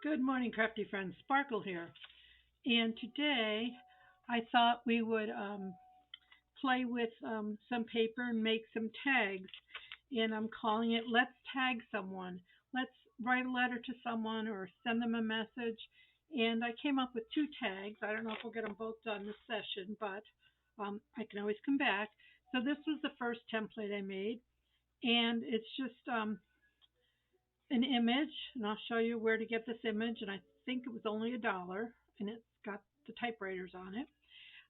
Good morning, crafty friends. Sparkle here. And today I thought we would play with some paper and make some tags. And I'm calling it Let's Tag Someone. Let's write a letter to someone or send them a message. And I came up with two tags. I don't know if we'll get them both done this session, but I can always come back. So this was the first template I made. And it's just an image, and I'll show you where to get this image. And I think it was only $1, and it's got the typewriters on it.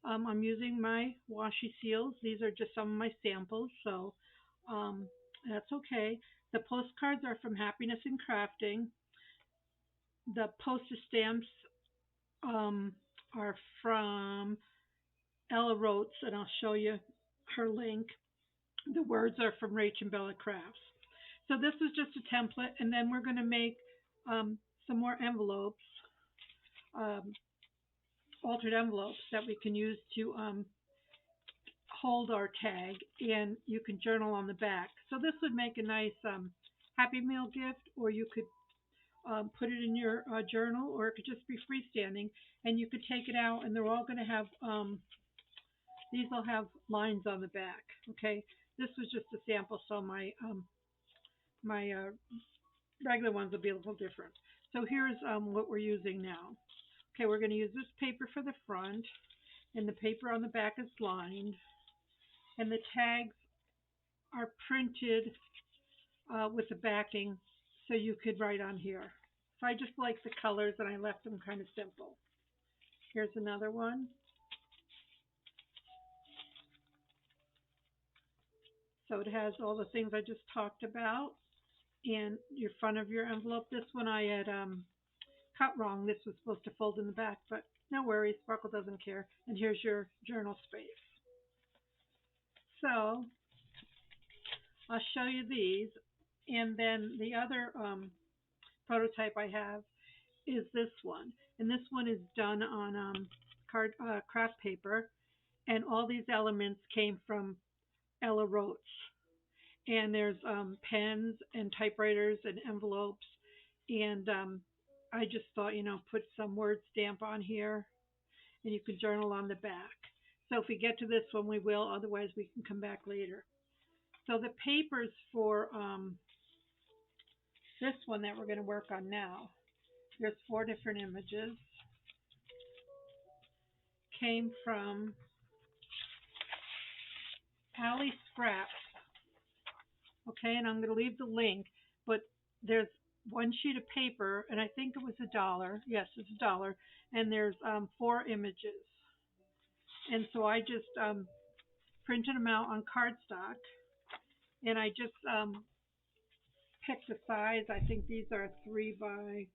I'm using my washi seals. These are just some of my samples, so that's okay. The postcards are from Happinessincrafting. The postage stamps um, are from ellaroetz, and I'll show you her link. The words are from rachandbellacrafts. So this is just a template, and then we're going to make some more envelopes, um, altered envelopes that we can use to hold our tag, and you can journal on the back. So this would make a nice Happy Meal gift, or you could put it in your journal, or it could just be freestanding, and you could take it out, and they're all going to have, these will have lines on the back, okay? This was just a sample, so my regular ones will be a little different. So here's what we're using now. Okay, we're going to use this paper for the front, and the paper on the back is lined, and the tags are printed with the backing so you could write on here. So I just like the colors, and I left them kind of simple. Here's another one. So it has all the things I just talked about, and your front of your envelope. This one I had cut wrong. This was supposed to fold in the back, but no worries, Sparkle doesn't care. And here's your journal space. So I'll show you these, and then the other prototype I have is this one, and this one is done on craft paper, and all these elements came from ellaroetz. And there's pens and typewriters and envelopes, and I just thought, put some word stamp on here, and you can journal on the back. So if we get to this one, we will. Otherwise, we can come back later. So the papers for this one that we're going to work on now, there's 4 different images, came from Alley Scraps. Okay, and I'm going to leave the link, but there's one sheet of paper, and I think it was $1. Yes, it's $1, and there's 4 images. And so I just printed them out on cardstock, and I just picked the size. I think these are 3 by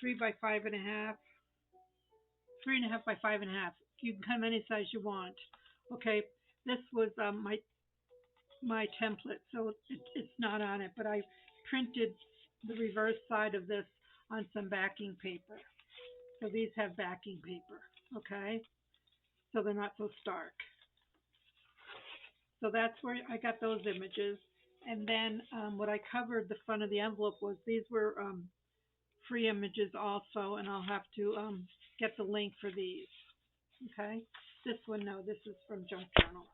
5.5, 3.5 by 5.5. You can come any size you want. Okay, this was my template, so it's not on it, but I printed the reverse side of this on some backing paper. So these have backing paper, okay? So they're not so stark. So that's where I got those images. And then what I covered the front of the envelope was these were free images also, and I'll have to get the link for these, okay? This one, no, this is from Junk Journal.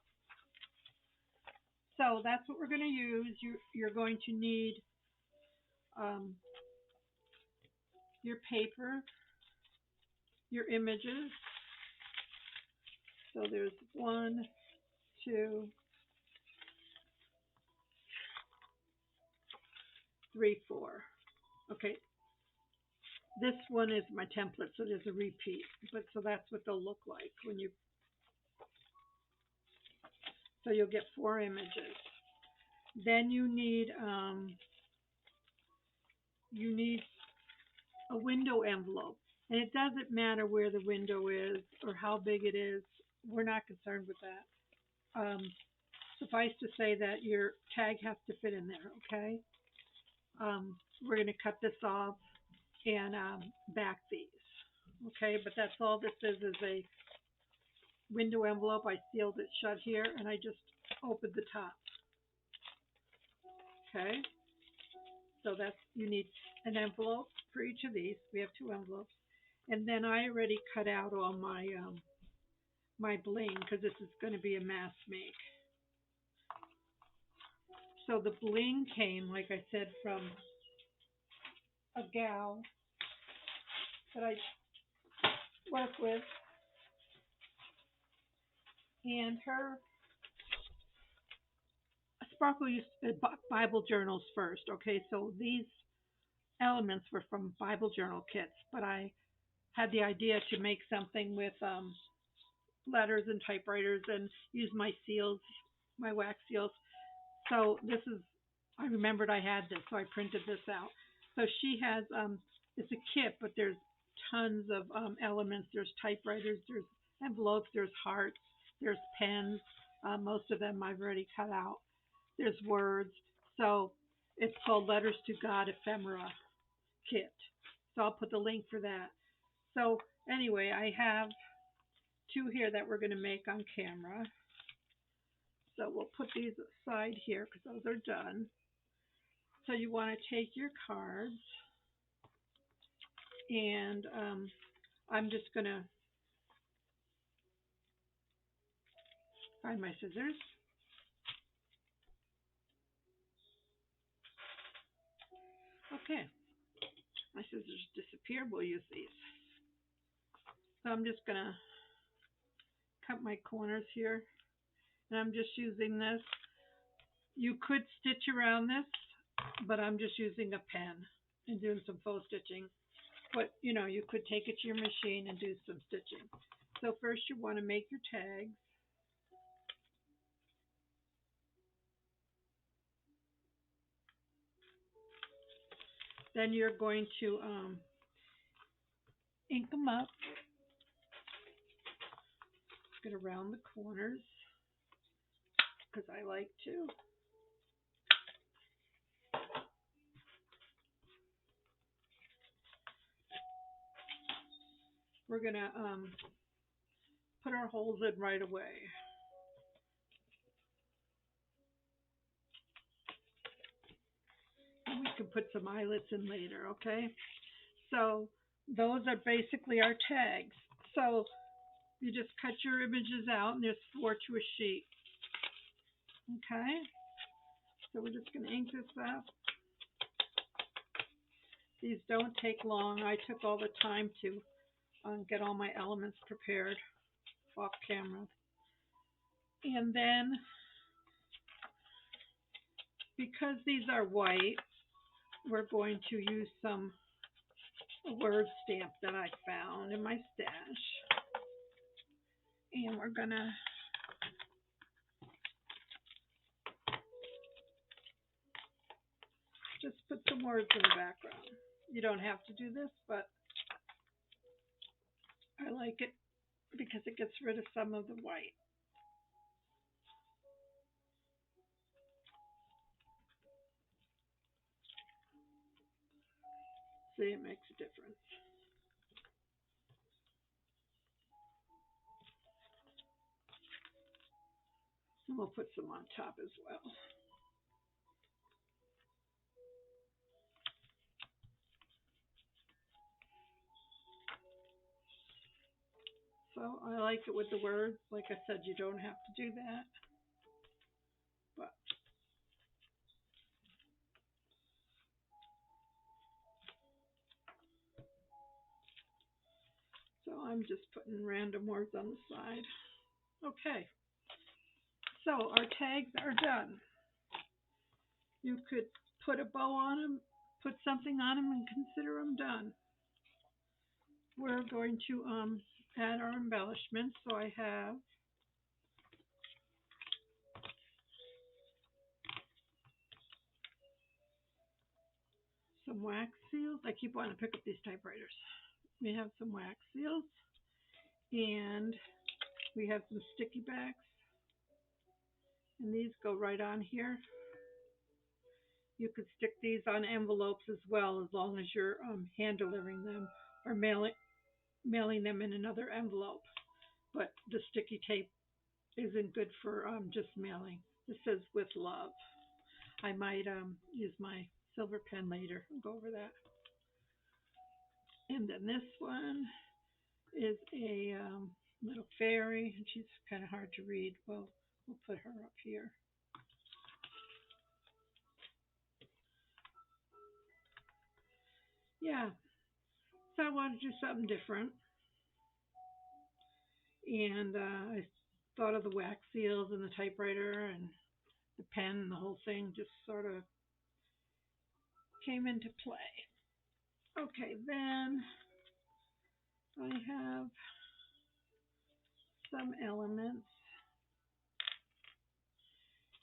So that's what we're going to use. You're going to need your paper, your images. So there's 1, 2, 3, 4. Okay. This one is my template, so there's a repeat. But so that's what they'll look like when you. So you'll get 4 images. Then you need a window envelope, and it doesn't matter where the window is or how big it is. We're not concerned with that. Suffice to say that your tag has to fit in there, okay? We're going to cut this off and back these, okay? But that's all this is a window envelope. I sealed it shut here, and I just opened the top, okay? So that's, you need an envelope for each of these. We have two envelopes. And then I already cut out all my bling because this is going to be a mass make. So the bling came, like I said, from a gal that I work with, and her Sparkle used Bible journals first. Okay, so these elements were from Bible journal kits, but I had the idea to make something with letters and typewriters and use my seals, my wax seals. So this is, I remembered I had this, so I printed this out. So she has, it's a kit, but there's tons of elements. There's typewriters, there's envelopes, there's hearts, there's pens. Most of them I've already cut out. There's words. So it's called Letters to God Ephemera Kit. So I'll put the link for that. So anyway, I have two here that we're going to make on camera. So we'll put these aside here because those are done. So you want to take your cards, and I'm just going to find my scissors. Okay, my scissors disappeared. We'll use these. So I'm just going to cut my corners here, and I'm just using this. You could stitch around this, but I'm just using a pen and doing some faux stitching. But, you know, you could take it to your machine and do some stitching. So first you want to make your tags. Then you're going to ink them up. Get around the corners because I like to. We're going to put our holes in right away. And we can put some eyelets in later, okay? So those are basically our tags. So you just cut your images out, and there's 4 to a sheet. Okay? So we're just going to ink this up. These don't take long. I took all the time to get all my elements prepared off camera. And then, because these are white, we're going to use some word stamp that I found in my stash. And we're going to just put some words in the background. You don't have to do this, but I like it because it gets rid of some of the white. See, it makes a difference. And we'll put some on top as well. So I like it with the words. Like I said, you don't have to do that. But so I'm just putting random words on the side. Okay. So our tags are done. You could put a bow on them, put something on them, and consider them done. We're going to add our embellishments. So I have some wax seals. I keep wanting to pick up these typewriters. We have some wax seals, and we have some sticky backs, and these go right on here. You could stick these on envelopes as well, as long as you're hand delivering them or mailing them in another envelope. But the sticky tape isn't good for just mailing. This says with love. I might use silver pen later. I'll go over that. And then this one is a little fairy, and she's kind of hard to read. Well, we'll put her up here. Yeah, so I wanted to do something different. And I thought of the wax seals and the typewriter and the pen and the whole thing just sort of came into play. Okay, then I have some elements,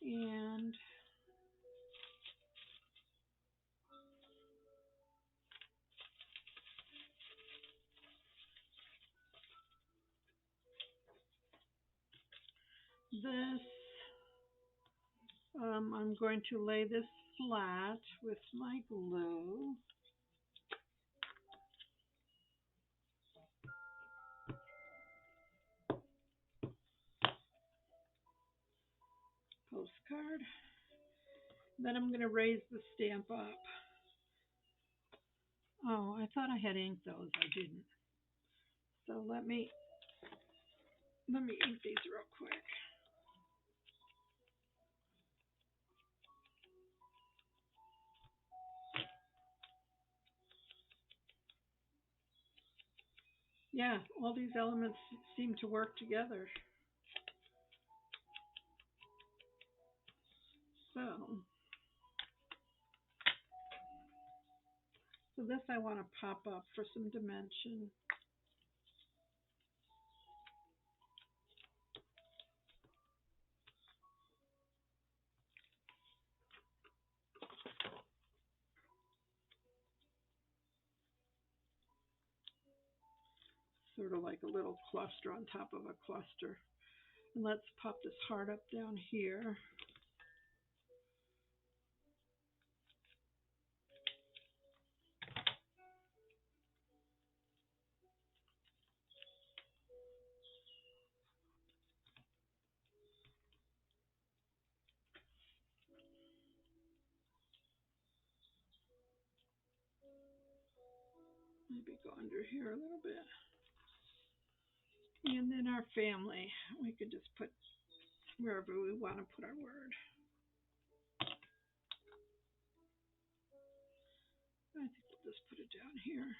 and this, I'm going to lay this flat with my glue. Postcard. Then I'm going to raise the stamp up. Oh, I thought I had inked those. I didn't. So let me ink these real quick. Yeah, all these elements seem to work together. So this I want to pop up for some dimension. Sort of like a little cluster on top of a cluster. And let's pop this heart up down here. Maybe go under here a little bit. And then our family. We could just put wherever we want to put our word. I think we'll just put it down here.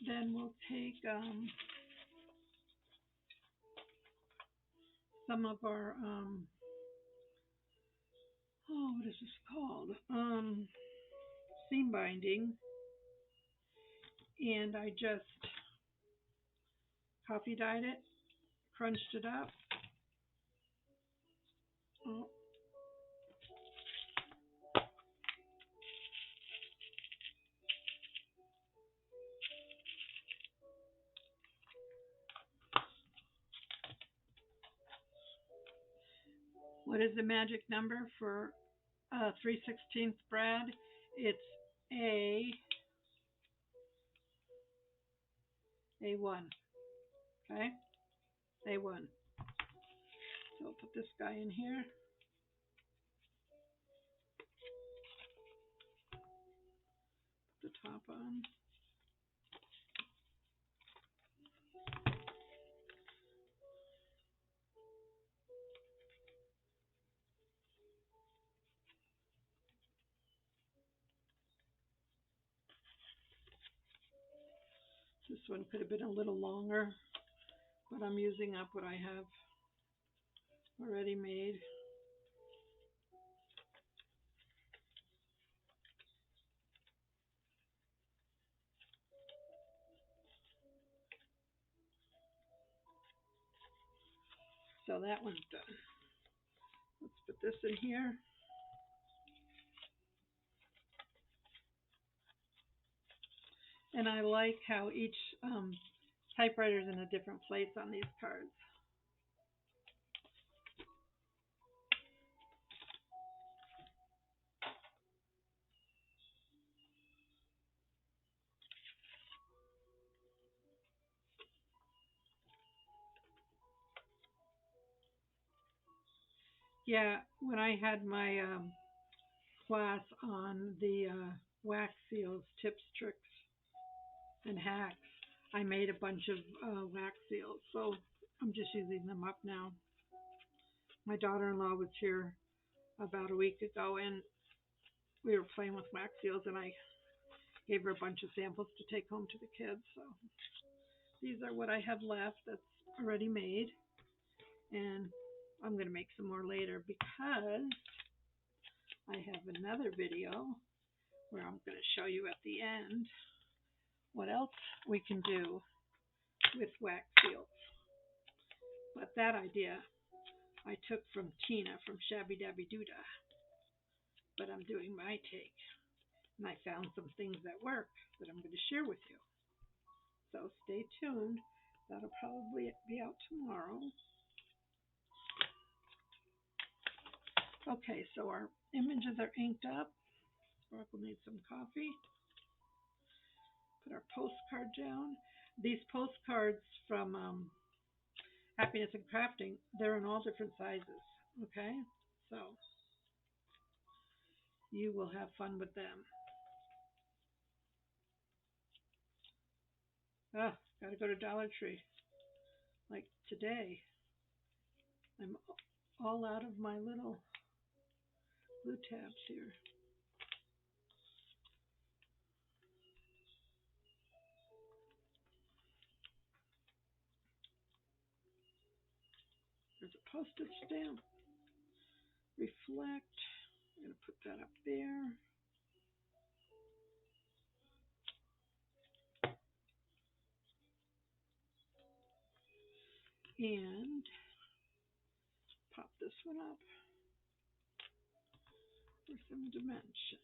Then we'll take some of our, what is this called? Seam binding. And I just coffee dyed it, crunched it up. Oh. What is the magic number for 3/16 brad? It's A1. Okay? A1. So I'll put this guy in here. Put the top on. This one could have been a little longer, but I'm using up what I have already made. So that one's done. Let's put this in here. And I like how each typewriter is in a different place on these cards. Yeah, when I had my class on the wax seals, tips, tricks, and hacks, I made a bunch of wax seals. So I'm just using them up now. My daughter-in-law was here about a week ago, and we were playing with wax seals, and I gave her a bunch of samples to take home to the kids. So these are what I have left that's already made, and I'm going to make some more later because I have another video where I'm going to show you at the end what else we can do with wax seals. But that idea I took from Tina from Shabby Dabby Doodah, but I'm doing my take. And I found some things that work that I'm going to share with you. So stay tuned. That'll probably be out tomorrow. Okay, so our images are inked up. Sparkle needs some coffee. Put our postcard down. These postcards from Happinessincrafting, they're in all different sizes. Okay, so you will have fun with them. Ah, gotta go to Dollar Tree. Like today, I'm all out of my little glue tabs here. There's a postage stamp. Reflect. I'm going to put that up there. And pop this one up for some dimension.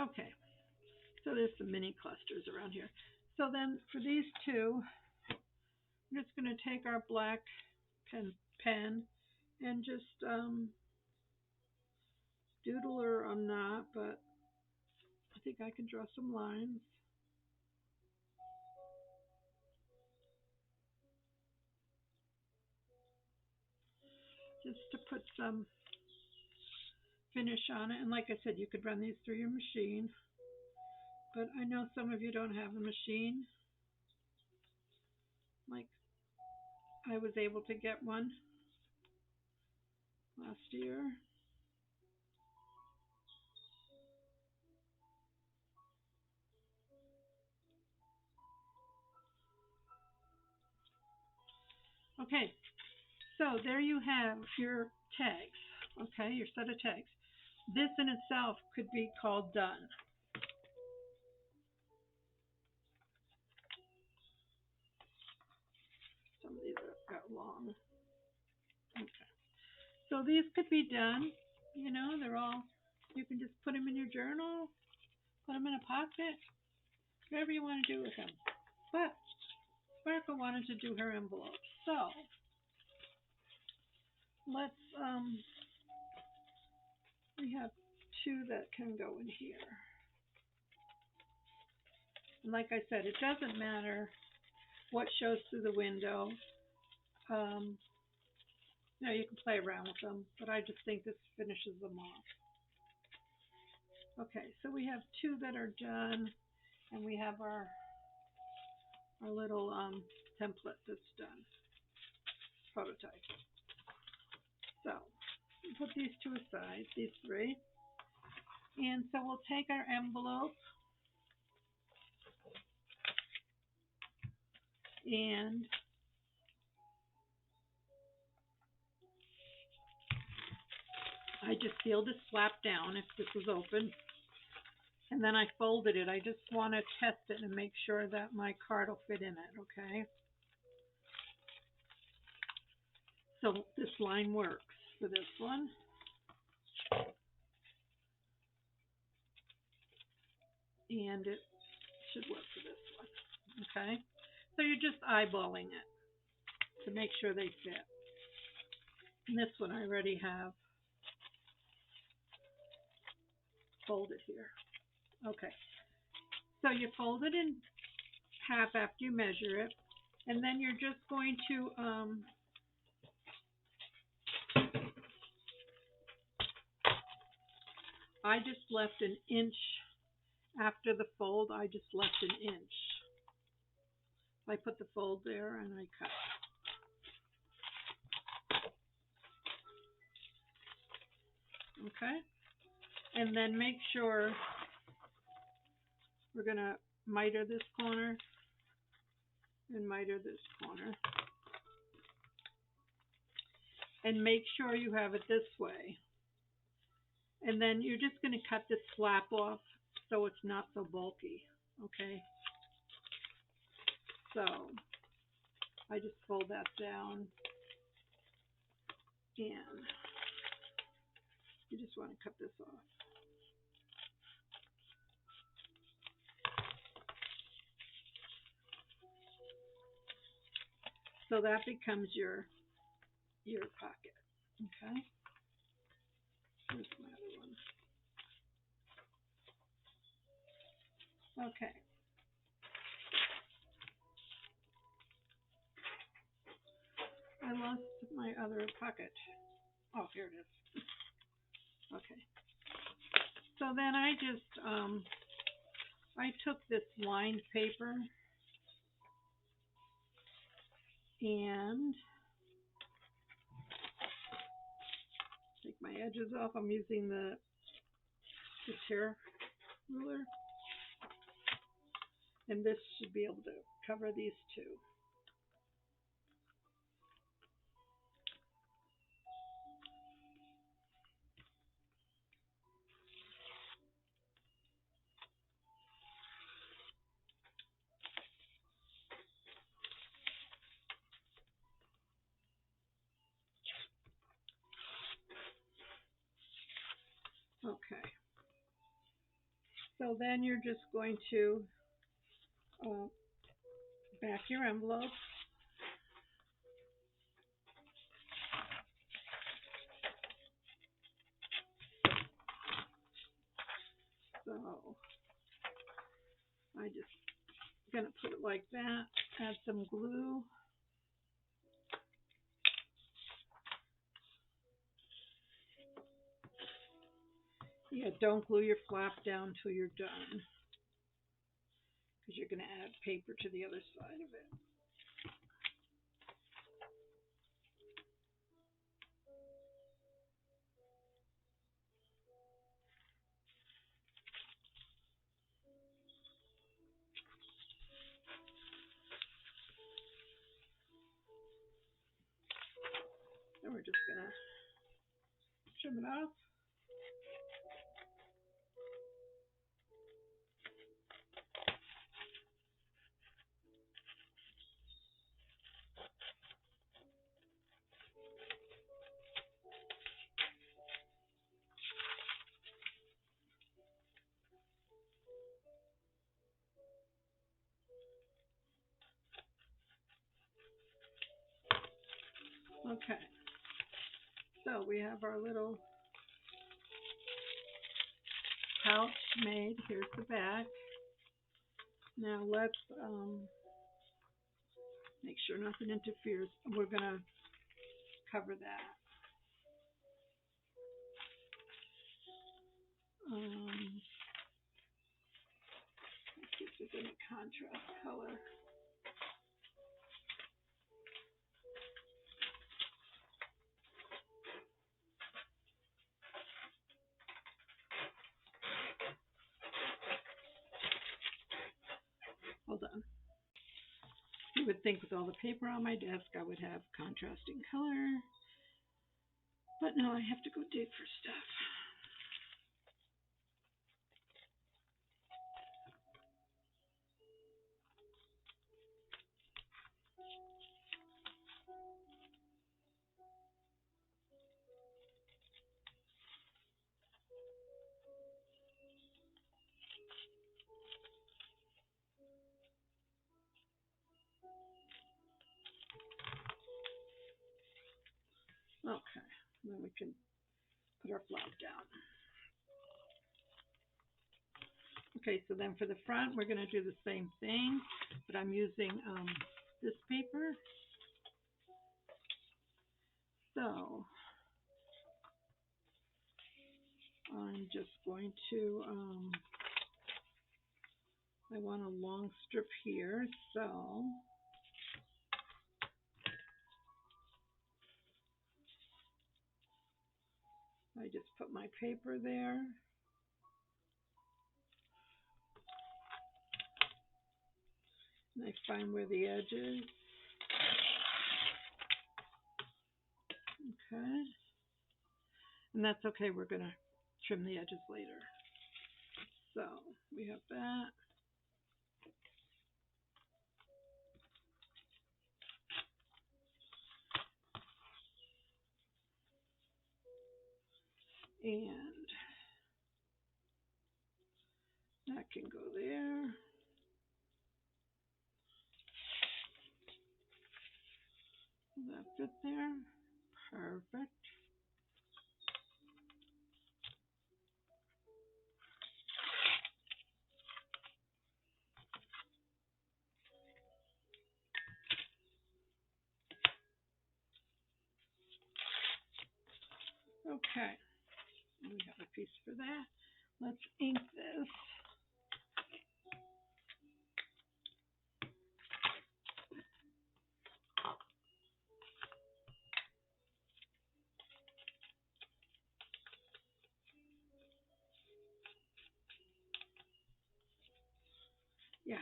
Okay, so there's some mini clusters around here. So then for these two, I'm just going to take our black pen and just doodle, or I'm not, but I think I can draw some lines. Just to put some finish on it. And like I said, you could run these through your machine, but I know some of you don't have a machine. Like I was able to get one last year. Okay, so there you have your tags, okay, your set of tags. This in itself could be called done. Some of these got long. Okay, so these could be done. You know, they're all, you can just put them in your journal, put them in a pocket, whatever you want to do with them. But Sparkle wanted to do her envelope, so let's, we have two that can go in here. And like I said, it doesn't matter what shows through the window. Um, you can play around with them, but I just think this finishes them off. Okay, so we have two that are done, and we have our little template that's done, prototype. So put these two aside, these three. And so we'll take our envelope and I just sealed this flap down if this was open. And then I folded it. I just want to test it and make sure that my card will fit in it, okay? So this line works for this one. And it should work for this one, okay? So you're just eyeballing it to make sure they fit. And this one I already have fold it here. Okay. So you fold it in half after you measure it, and then you're just going to I just left an inch after the fold. I just left an inch. I put the fold there and I cut. Okay, and then make sure we're gonna miter this corner and miter this corner, and make sure you have it this way. And then you're just going to cut this flap off so it's not so bulky. Okay, so I just fold that down, and you just want to cut this off. So that becomes your pocket. Okay, here's my other one. Okay, I lost my other pocket. Oh, here it is. Okay, so then I just I took this lined paper and take my edges off. I'm using the tear ruler, and this should be able to cover these two. Okay, so then you're just going to back your envelope. So I just gonna put it like that, add some glue. Yeah, don't glue your flap down till you're done, because you're gonna add paper to the other side of it. Then we're just gonna trim it off. Okay, so we have our little pouch made. Here's the back. Now let's make sure nothing interferes. We're gonna cover that. Let's see if there's any contrast color. Hold on. You would think with all the paper on my desk I would have contrasting color, but no, I have to go dig for stuff. Okay, then we can put our flap down. Okay, so then for the front, we're going to do the same thing, but I'm using this paper. So I'm just going to, I want a long strip here, so I just put my paper there. And I find where the edge is. Okay. And that's okay, we're going to trim the edges later. So we have that. And that can go there. Will that fit there? Perfect. Okay. We have a piece for that. Let's ink this. Yeah.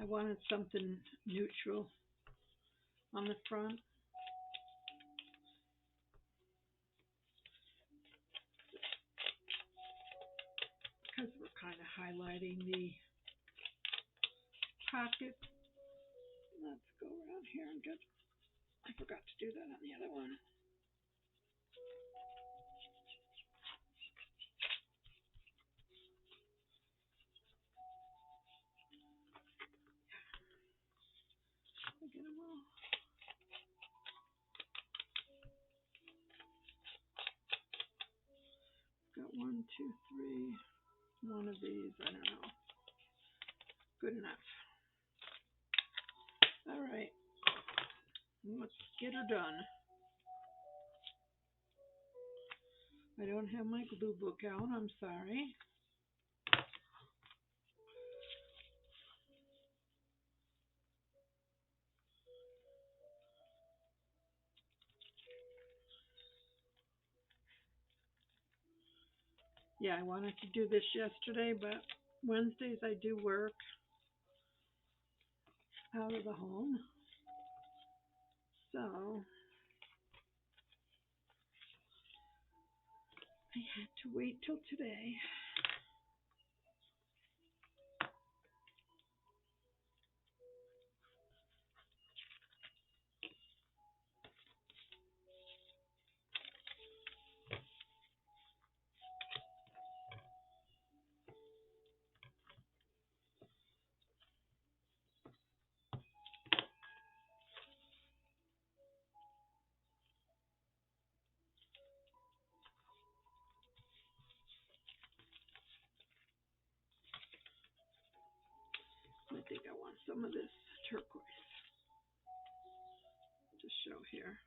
I wanted something neutral on the front. Because we're kind of highlighting the pocket. Let's go around here and get, I forgot to do that on the other one. I get them all. Got 1, 2, 3. One of these, I don't know. Good enough. All right. Let's get her done. I don't have my glue book out, I'm sorry. Yeah, I wanted to do this yesterday, but Wednesdays I do work out of the home. So I had to wait till today. I think I want some of this turquoise to show here.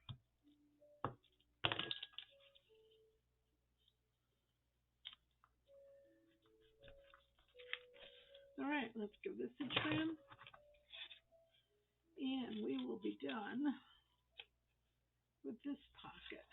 All right, let's give this a trim. And we will be done with this pocket.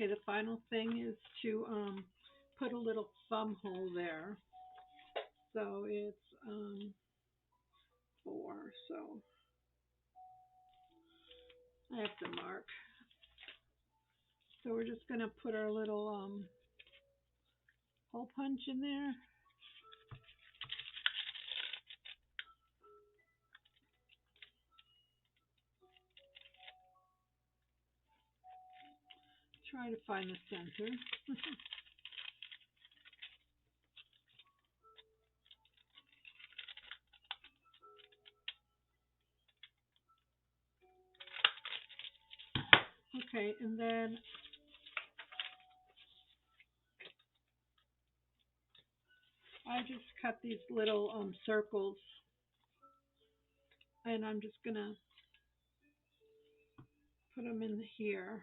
Okay, the final thing is to put a little thumb hole there. So it's 4, so I have to mark. So we're just going to put our little hole punch in there. Try to find the center. Okay, and then I just cut these little circles, and I'm just gonna put them in here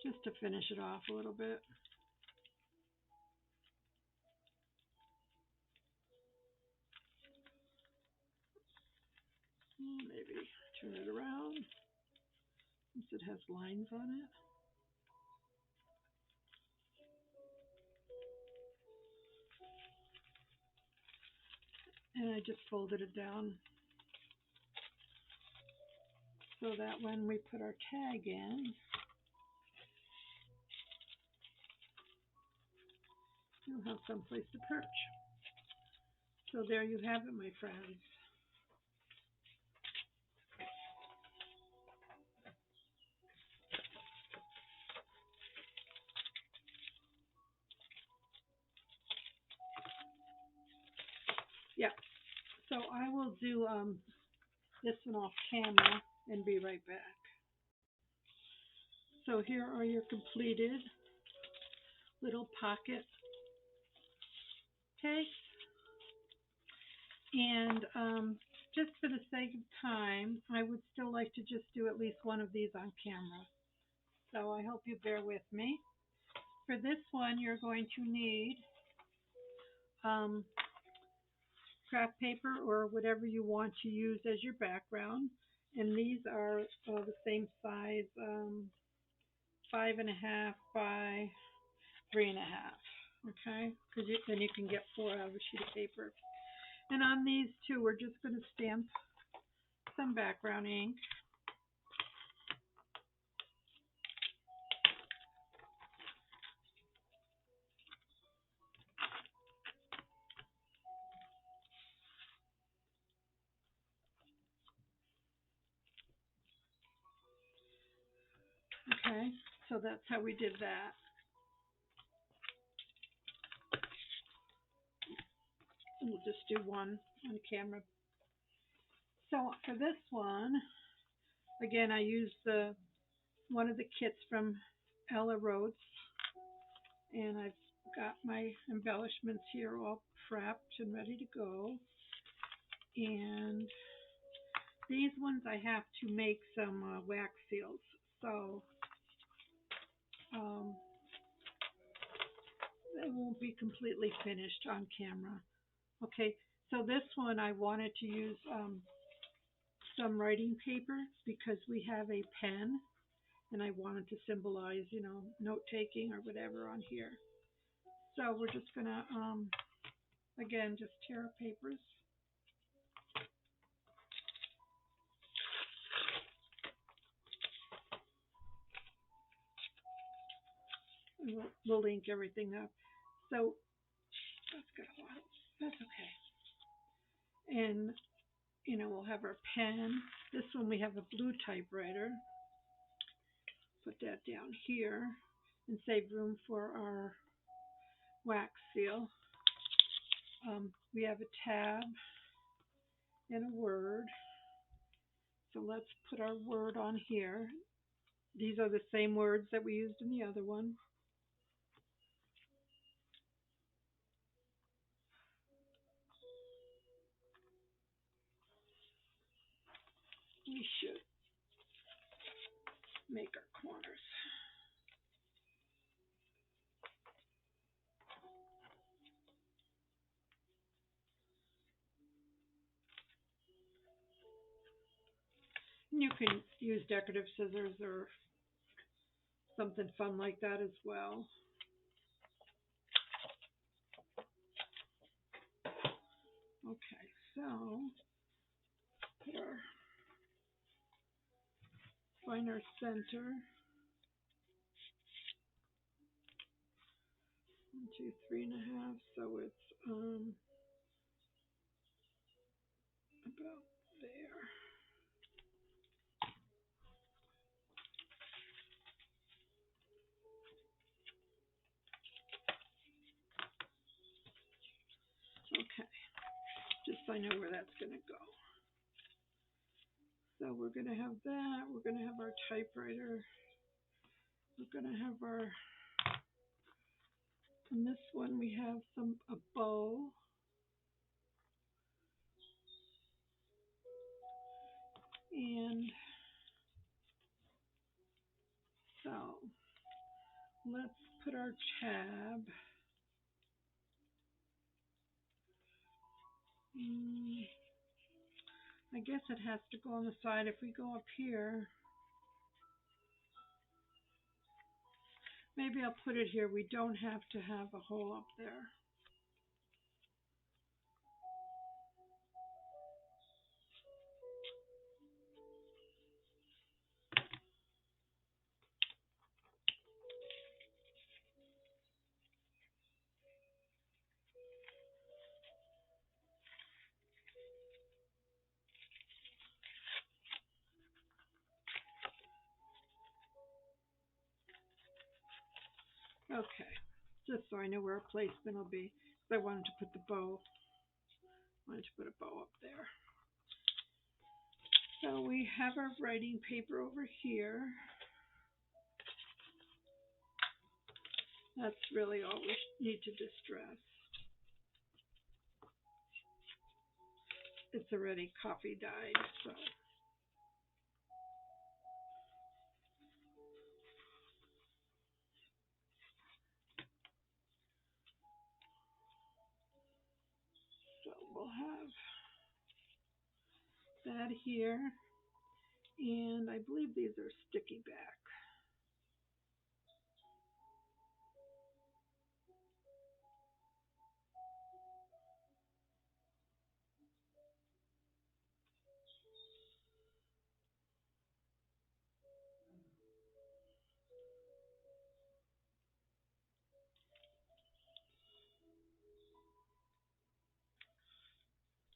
just to finish it off a little bit. Maybe turn it around since it has lines on it. And I just folded it down so that when we put our tag in, you'll have some place to perch. So there you have it, my friends. Yeah, so I will do this one off camera and be right back. So here are your completed little pocket tags. And just for the sake of time, I would still like to just do at least one of these on camera. So I hope you bear with me. For this one, you're going to need craft paper or whatever you want to use as your background. And these are the same size, 5.5 by 3.5. Okay, because then you can get 4 out of a sheet of paper. And on these two, we're just going to stamp some background ink. Okay, so that's how we did that. We'll just do one on camera. So for this one, again, I used one of the kits from ellaroetz, and I've got my embellishments here all prepped and ready to go. And these ones I have to make some wax seals, so they won't be completely finished on camera. Okay, so this one I wanted to use some writing paper because we have a pen, and I wanted to symbolize, note taking or whatever on here. So we're just gonna, again, just tear our papers. And we'll ink everything up. So that's got a lot. That's okay. And we'll have our pen. This one we have a blue typewriter. Put that down here and save room for our wax seal. We have a tab and a word. So let's put our word on here. These are the same words that we used in the other one. We should make our corners. You can use decorative scissors or something fun like that as well. Okay, so put find our center. 1, 2, 3.5. So it's about there. I know where that's going to go. So we're going to have that. We're going to have our typewriter. We're going to have our, in this one we have a bow. And so let's put our tab. I guess it has to go on the side. If we go up here, maybe I'll put it here. We don't have to have a hole up there. Okay, just so I know where our placement will be. I wanted to put the bow. Wanted to put a bow up there. So we have our writing paper over here. That's really all we need to distress. It's already coffee dyed, so. So we'll have that here. And I believe these are sticky back.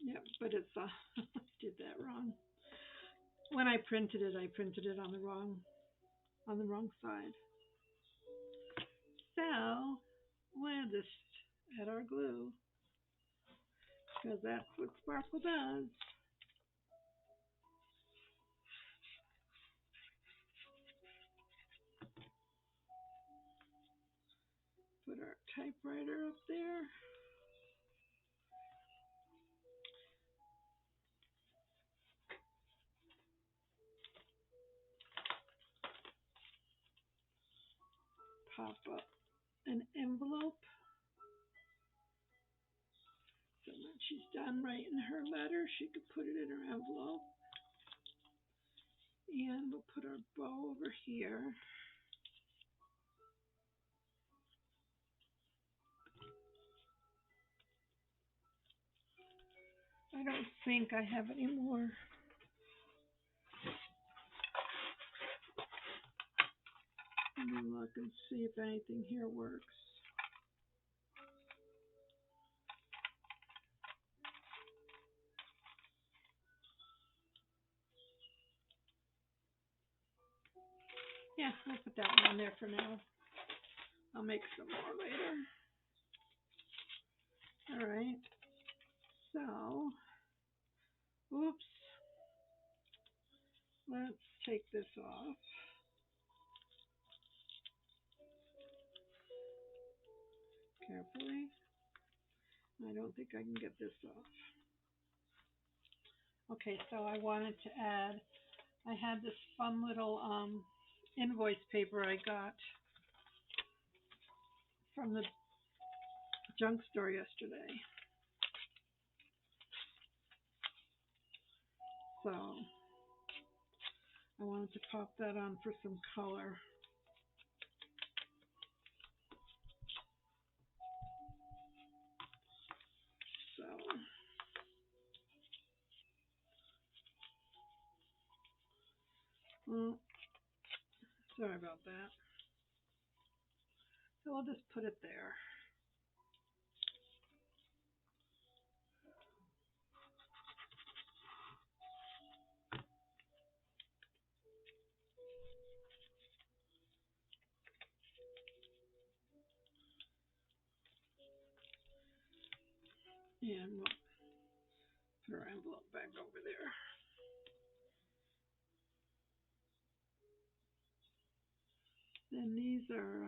Yep, but it's did that wrong. When I printed it on the wrong side. So we'll just add our glue because that's what Sparkle does. Put our typewriter up there. Pop up an envelope. So when she's done writing her letter, she could put it in her envelope. And we'll put our bow over here. I don't think I have any more. Let me look and see if anything here works. Yeah, I'll put that one on there for now. I'll make some more later. All right. So, oops. Let's take this off. Carefully. I don't think I can get this off. Okay, so I wanted to add, I had this fun little invoice paper I got from the junk store yesterday. So I wanted to pop that on for some color. So sorry about that. So I'll just put it there. And back over there. Then these are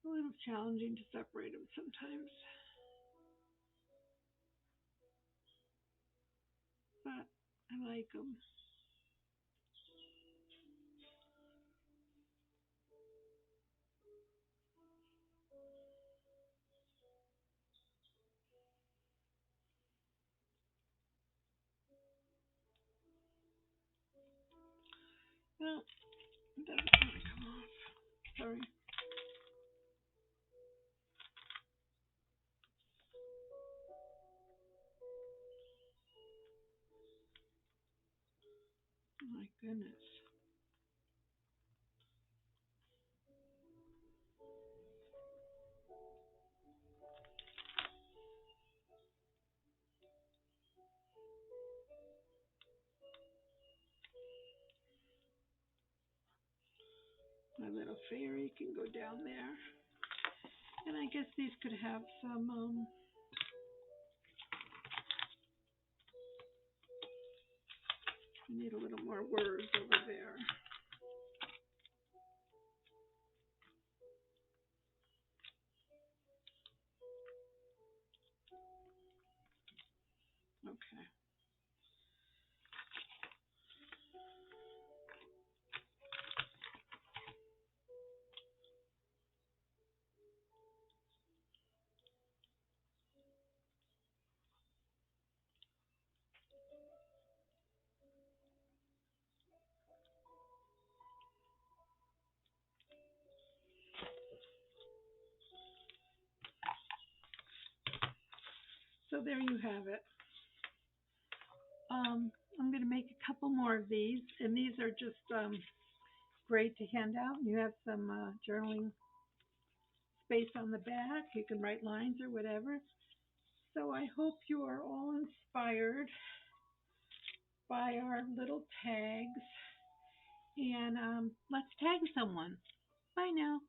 a little challenging to separate them sometimes, but I like them. Well, it doesn't want to come off. Sorry. Oh my goodness. My little fairy can go down there. And I guess these could have some, I need a little more words over there. Okay. So there you have it. I'm going to make a couple more of these, and these are just great to hand out. You have some journaling space on the back. You can write lines or whatever. So I hope you are all inspired by our little tags, and let's tag someone. Bye now.